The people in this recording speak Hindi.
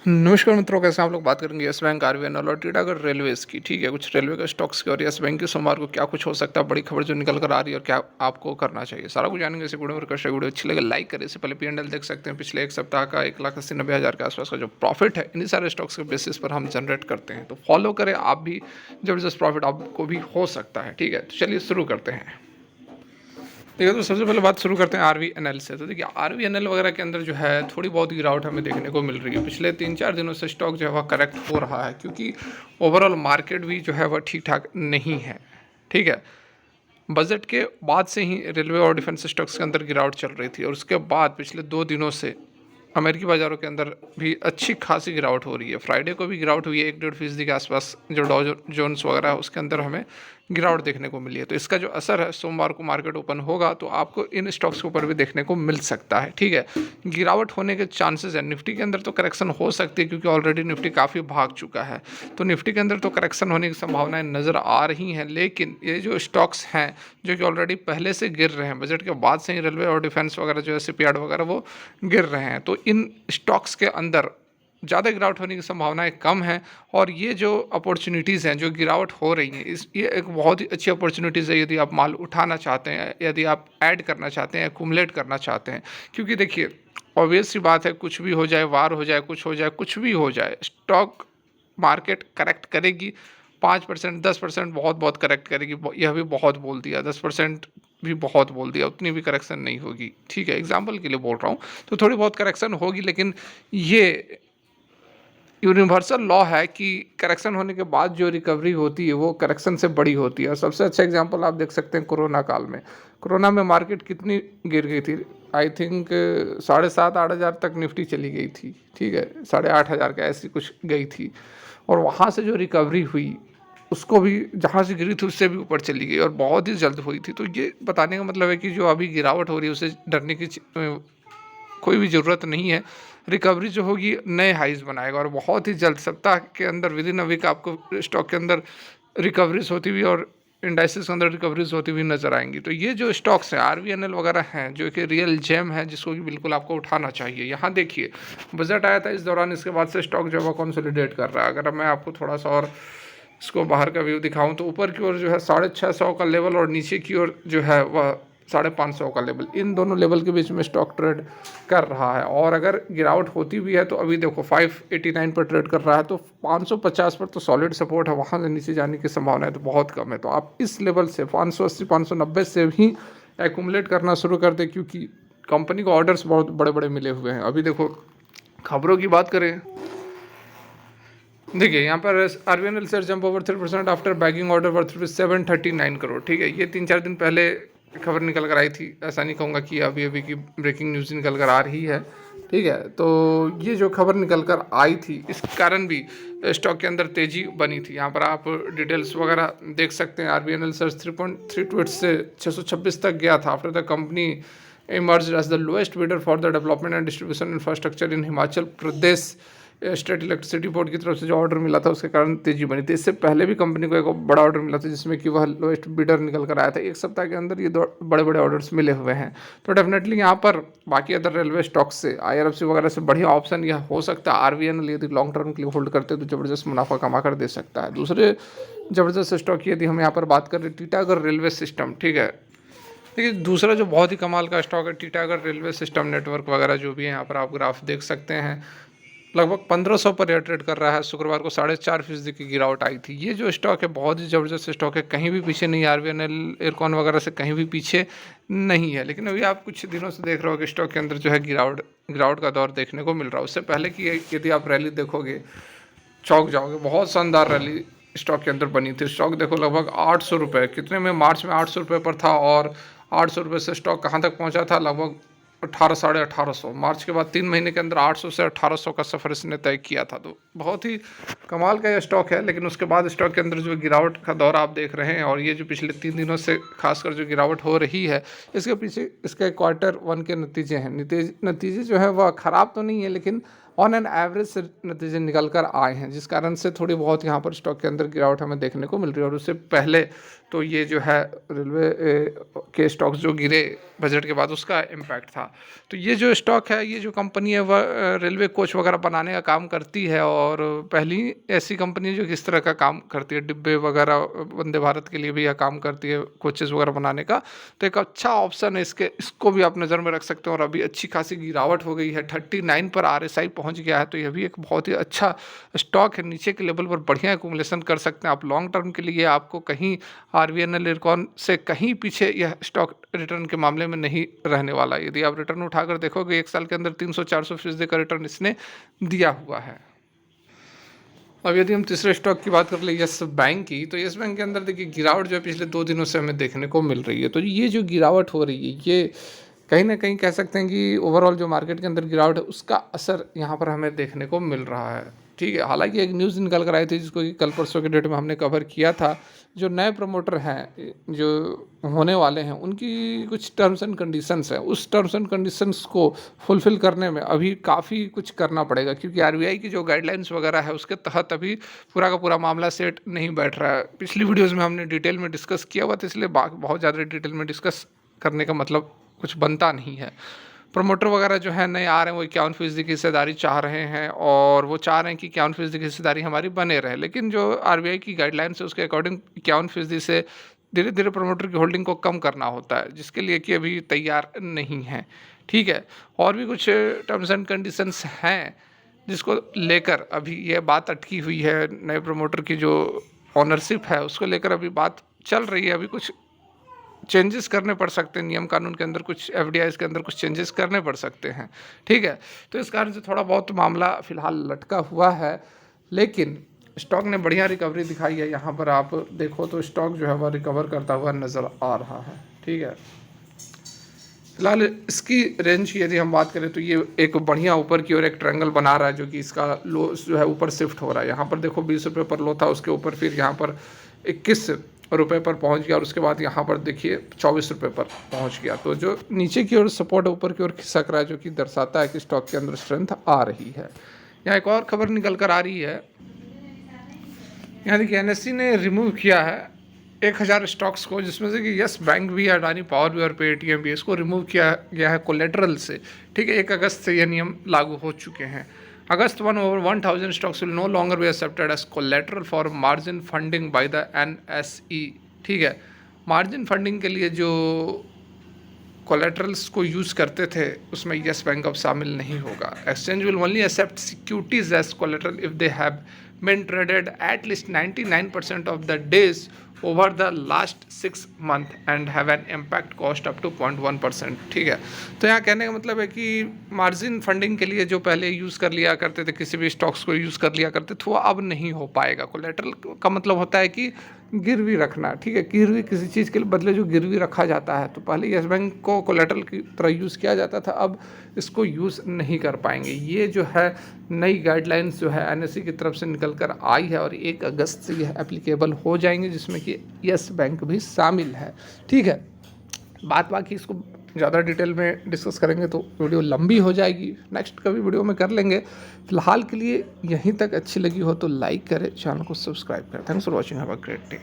नमस्कार मित्रों, कैसे हैं आप लोग। बात करेंगे यस बैंक, आरबीएनएल और टीटागढ़ रेलवेज की। ठीक है, कुछ रेलवे के स्टॉक्स की और यस बैंक की सोमवार को क्या कुछ हो सकता है, बड़ी खबर जो निकल कर आ रही है और क्या आपको करना चाहिए, सारा कुछ जानेंगे इसी वीडियो में। रिक्वेस्ट है, वीडियो अच्छी लगे लाइक करें। इससे पहले पीएनएल देख सकते हैं, पिछले एक सप्ताह का 1,80,90,000 के आसपास का जो प्रॉफिट है इन्हीं सारे स्टॉक्स के बेसिस पर हम जनरेट करते हैं। तो फॉलो करें, आप भी जबरदस्त प्रॉफिट आपको भी हो सकता है। ठीक है, तो चलिए शुरू करते हैं। ठीक है, तो सबसे पहले बात शुरू करते हैं आरवीएनएल से। तो देखिए, आरवीएनएल वगैरह के अंदर जो है थोड़ी बहुत गिरावट हमें देखने को मिल रही है। पिछले 3-4 दिनों से स्टॉक जो है वह करेक्ट हो रहा है, क्योंकि ओवरऑल मार्केट भी जो है वह ठीक ठाक नहीं है। ठीक है, बजट के बाद से ही रेलवे और डिफेंस स्टॉक्स के अंदर गिरावट चल रही थी, और उसके बाद पिछले 2 दिनों से अमेरिकी बाज़ारों के अंदर भी अच्छी खासी गिरावट हो रही है। फ्राइडे को भी गिरावट हुई है 1-1.5% के आसपास। जो डॉ जोन्स वगैरह है उसके अंदर हमें गिरावट देखने को मिली है। तो इसका जो असर है, सोमवार को मार्केट ओपन होगा तो आपको इन स्टॉक्स के ऊपर भी देखने को मिल सकता है। ठीक है, गिरावट होने के चांसेस है। निफ्टी के अंदर तो करेक्शन हो सकती है, क्योंकि ऑलरेडी निफ्टी काफ़ी भाग चुका है। तो निफ्टी के अंदर तो करेक्शन होने की संभावनाएं नज़र आ रही हैं, लेकिन ये जो स्टॉक्स हैं जो कि ऑलरेडी पहले से गिर रहे हैं, बजट के बाद से ही रेलवे और डिफेंस वगैरह जो है शिपयार्ड वगैरह वो गिर रहे हैं, तो इन स्टॉक्स के अंदर ज़्यादा गिरावट होने की संभावनाएं कम हैं। और ये जो अपॉर्चुनिटीज़ हैं जो गिरावट हो रही हैं, ये एक बहुत ही अच्छी अपॉर्चुनिटीज़ है यदि आप माल उठाना चाहते हैं, यदि आप ऐड करना चाहते हैं, एक्यूमुलेट करना चाहते हैं। क्योंकि देखिए, ऑब्वियस सी बात है, कुछ भी हो जाए, वार हो जाए, कुछ हो जाए, कुछ भी हो जाए, स्टॉक मार्केट करेक्ट करेगी। 5%, 10% बहुत बहुत करेक्ट करेगी। यह भी बहुत बोल दिया, 10% भी बहुत बोल दिया, उतनी भी करेक्शन नहीं होगी। ठीक है, एग्जाम्पल के लिए बोल रहा हूँ। तो थोड़ी बहुत करेक्शन होगी, लेकिन ये यूनिवर्सल लॉ है कि करेक्शन होने के बाद जो रिकवरी होती है वो करेक्शन से बड़ी होती है। और सबसे अच्छा एग्जांपल आप देख सकते हैं कोरोना काल में। कोरोना में मार्केट कितनी गिर गई थी, आई थिंक 7,500-8,000 तक निफ्टी चली गई थी। ठीक है, 8,500 का ऐसी कुछ गई थी। और वहाँ से जो रिकवरी हुई, उसको भी जहाँ से गिरी थी उससे भी ऊपर चली गई, और बहुत ही जल्द हुई थी। तो ये बताने का मतलब है कि जो अभी गिरावट हो रही है उससे डरने की कोई भी ज़रूरत नहीं है। रिकवरी जो होगी नए हाइज बनाएगा, और बहुत ही जल्द सप्ताह के अंदर, विद इन अ वीक, आपको स्टॉक के अंदर रिकवरीज होती हुई और इंडाइसिस के अंदर रिकवरीज होती हुई नजर आएंगी। तो ये जो स्टॉक्स हैं, आरवीएनएल वगैरह हैं, जो कि रियल जेम है, जिसको कि बिल्कुल आपको उठाना चाहिए। यहाँ देखिए, बजट आया था इस दौरान, इसके बाद से स्टॉक जो है कंसोलिडेट कर रहा है। अगर मैं आपको थोड़ा सा और इसको बाहर का व्यू दिखाऊं, तो ऊपर की ओर जो है 650 का लेवल, और नीचे की ओर जो है वह 550 का लेवल, इन दोनों लेवल के बीच में स्टॉक ट्रेड कर रहा है। और अगर गिरावट होती भी है तो अभी देखो 589 पर ट्रेड कर रहा है, तो 550 पर तो सॉलिड सपोर्ट है, वहाँ से नीचे जाने की संभावना है तो बहुत कम है। तो आप इस लेवल से 580 590 से ही एक्यूमुलेट करना शुरू कर दे, क्योंकि कंपनी को ऑर्डर्स बहुत बड़े बड़े मिले हुए हैं। अभी देखो, खबरों की बात करें, देखिए यहाँ पर RBNL share jump over 3% after bagging order worth 739 crore. ठीक है, ये 3-4 दिन पहले खबर निकल कर आई थी। ऐसा नहीं कहूँगा कि अभी अभी की ब्रेकिंग न्यूज़ निकल कर आ रही है। ठीक है, तो ये जो खबर निकल कर आई थी, इस कारण भी स्टॉक के अंदर तेज़ी बनी थी। यहाँ पर आप डिटेल्स वगैरह देख सकते हैं। आरबीएनएल शेयर 3.32 से 626 तक गया था after the company emerged as the lowest bidder for the development and distribution infrastructure in Himachal Pradesh state electricity board की तरफ से जो ऑर्डर मिला था, उसके कारण तेजी बनी थी। इससे पहले भी कंपनी को एक बड़ा ऑर्डर मिला था, जिसमें कि वह लोएस्ट बिडर निकल कर आया था। एक सप्ताह के अंदर ये दो बड़े बड़े ऑर्डर्स मिले हुए हैं। तो डेफिनेटली यहाँ पर बाकी अदर रेलवे स्टॉक्स से, आईआरएफसी वगैरह से बढ़िया ऑप्शन यह हो सकता है। आरवीएनएल यदि लॉन्ग टर्म के लिए होल्ड करते हैं तो ज़बरदस्त मुनाफा कमा कर दे सकता है। दूसरे ज़बरदस्त स्टॉक यदि हम यहाँ पर बात करें, टीटागढ़ रेलवे सिस्टम। ठीक है, देखिए दूसरा जो बहुत ही कमाल का स्टॉक है, टीटागढ़ रेलवे सिस्टम नेटवर्क वगैरह जो भी है, यहाँ पर आप ग्राफ देख सकते हैं। लगभग 1500 पर यह ट्रेड कर रहा है। शुक्रवार को 4.5% की गिरावट आई थी। ये जो स्टॉक है बहुत ही ज़बरदस्त स्टॉक है, कहीं भी पीछे नहीं, आरबीएनएल, एयरकॉन वगैरह से कहीं भी पीछे नहीं है। लेकिन अभी आप कुछ दिनों से देख रहे हो कि स्टॉक के अंदर जो है गिरावट का दौर देखने को मिल रहा है। उससे पहले की यदि आप रैली देखोगे, चौंक जाओगे। बहुत शानदार रैली स्टॉक के अंदर बनी थी। स्टॉक देखो लगभग 800 रुपये, कितने में, मार्च में 800 रुपये पर था, और 800 रुपये से स्टॉक कहाँ तक पहुँचा था, लगभग 1800, 1850। मार्च के बाद 3 महीने के अंदर 800 से 1800 का सफ़र इसने तय किया था। तो बहुत ही कमाल का यह स्टॉक है। लेकिन उसके बाद स्टॉक के अंदर जो गिरावट का दौर आप देख रहे हैं, और ये जो पिछले 3 दिनों से खासकर जो गिरावट हो रही है, इसके पीछे इसके Q1 के नतीजे हैं। नतीजे जो है वह ख़राब तो नहीं है, लेकिन ऑन एन एवरेज से नतीजे निकल कर आए हैं, जिस कारण से थोड़ी बहुत यहाँ पर स्टॉक के अंदर गिरावट हमें देखने को मिल रही है। और उससे पहले तो ये जो है रेलवे के स्टॉक्स जो गिरे बजट के बाद, उसका इम्पैक्ट था। तो ये जो स्टॉक है, ये जो कंपनी है वह रेलवे कोच वगैरह बनाने का काम करती है, और पहली ऐसी कंपनी है जो किस तरह का काम करती है, डिब्बे वगैरह वंदे भारत के लिए भी यह काम करती है, कोचेस वगैरह बनाने का। तो एक अच्छा ऑप्शन है इसको भी आप नज़र में रख सकते हैं। और अभी अच्छी खासी गिरावट हो गई है, 39 पर RSI पहुंच गया है, तो यह भी एक बहुत ही अच्छा स्टॉक है। नीचे के लेवल पर बढ़िया एक्यूमुलेशन कर सकते हैं आप लॉन्ग टर्म के लिए। आपको कहीं RVNL इरकॉन से कहीं पीछे यह स्टॉक रिटर्न के मामले में नहीं रहने वाला। यदि आप रिटर्न उठाकर देखोगे, एक साल के अंदर 300-400% का रिटर्न इसने दिया हुआ है। अब यदि हम तीसरे स्टॉक की बात कर ले यस बैंक की, तो यस बैंक के अंदर देखिए गिरावट जो है पिछले 2 दिनों से हमें देखने को मिल रही है। तो ये जो गिरावट हो रही है, ये कहीं ना कहीं कह सकते हैं कि ओवरऑल जो मार्केट के अंदर गिरावट है, उसका असर यहाँ पर हमें देखने को मिल रहा है। ठीक है, हालांकि एक न्यूज़ निकल कर आई थी जिसको कि कल परसों के डेट में हमने कवर किया था। जो नए प्रमोटर हैं जो होने वाले हैं, उनकी कुछ टर्म्स एंड कंडीशंस हैं, उस टर्म्स एंड कंडीशंस को फुलफ़िल करने में अभी काफ़ी कुछ करना पड़ेगा, क्योंकि RBI की जो गाइडलाइंस वगैरह है उसके तहत अभी पूरा का पूरा मामला सेट नहीं बैठ रहा है। पिछली वीडियोज़ में हमने डिटेल में डिस्कस किया हुआ था, इसलिए बहुत ज़्यादा डिटेल में डिस्कस करने का मतलब कुछ बनता नहीं है। प्रमोटर वगैरह जो है नए आ रहे हैं, वो 51% की हिस्सेदारी चाह रहे हैं, और वो चाह रहे हैं कि 51% की हिस्सेदारी हमारी बने रहे। लेकिन जो RBI की गाइडलाइंस है उसके अकॉर्डिंग 51% से धीरे धीरे प्रमोटर की होल्डिंग को कम करना होता है, जिसके लिए कि अभी तैयार नहीं है। ठीक है, और भी कुछ टर्म्स एंड कंडीशंस हैं जिसको लेकर अभी ये बात अटकी हुई है। नए प्रमोटर की जो ऑनरशिप है उसको लेकर अभी बात चल रही है। अभी कुछ चेंजेस करने पड़ सकते हैं, नियम कानून के अंदर कुछ FDIs के अंदर कुछ चेंजेस करने पड़ सकते हैं। ठीक है, तो इस कारण से थोड़ा बहुत मामला फिलहाल लटका हुआ है, लेकिन स्टॉक ने बढ़िया रिकवरी दिखाई है। यहाँ पर आप देखो तो स्टॉक जो है वह रिकवर करता हुआ नज़र आ रहा है। ठीक है, फिलहाल इसकी रेंज की यदि हम बात करें तो ये एक बढ़िया ऊपर की ओर एक ट्रायंगल बना रहा है, जो कि इसका लो जो है ऊपर शिफ्ट हो रहा है। यहाँ पर देखो 20 रुपये पर लो था, उसके ऊपर फिर यहाँ पर 21 रुपये पर पहुँच गया, और उसके बाद यहाँ पर देखिए 24 रुपये पर पहुँच गया। तो जो नीचे की ओर सपोर्ट ऊपर की ओर खिसक रहा है, जो कि दर्शाता है कि स्टॉक के अंदर स्ट्रेंथ आ रही है। यहाँ एक और खबर निकल कर आ रही है, यहाँ देखिए NSE ने रिमूव किया है 1000 स्टॉक्स को, जिसमें से कि यस बैंक भी, अडानी पावर भी और पेटीएम भी, इसको रिमूव किया गया है कोलेटरल से। ठीक है, 1 अगस्त से यह नियम लागू हो चुके हैं। अगस्त 1 over 1000 stocks will no longer be accepted as collateral for margin funding by the NSE। ठीक है, मार्जिन फंडिंग के लिए जो कोलेटरल्स को यूज़ करते थे उसमें यस बैंक अब शामिल नहीं होगा। Exchange will only accept securities as collateral if they have been traded at least 99% of the days over the last 6 month and have an impact cost up to 0.1%। ठीक है, तो यहाँ कहने का मतलब है कि मार्जिन फंडिंग के लिए जो पहले यूज़ कर लिया करते थे, किसी भी स्टॉक्स को यूज़ कर लिया करते थे, वो अब नहीं हो पाएगा। कोलेटरल का मतलब होता है कि गिरवी रखना। ठीक है, गिरवी किसी चीज़ के बदले जो गिरवी रखा जाता है, तो पहले यस बैंक को कोलेटरल की तरह यूज़ किया जाता था, अब इसको यूज़ नहीं कर पाएंगे। ये जो है नई गाइडलाइंस जो है NSE की तरफ से निकल कर आई है, और 1 अगस्त से यह एप्लीकेबल हो जाएंगे, जिसमें कि यस बैंक भी शामिल है। ठीक है, बात बाकी इसको ज़्यादा डिटेल में डिस्कस करेंगे तो वीडियो लंबी हो जाएगी, नेक्स्ट कभी वीडियो में कर लेंगे। फिलहाल के लिए यहीं तक अच्छी लगी हो तो लाइक करें, चैनल को सब्सक्राइब करें। Thanks for watching, have a great day.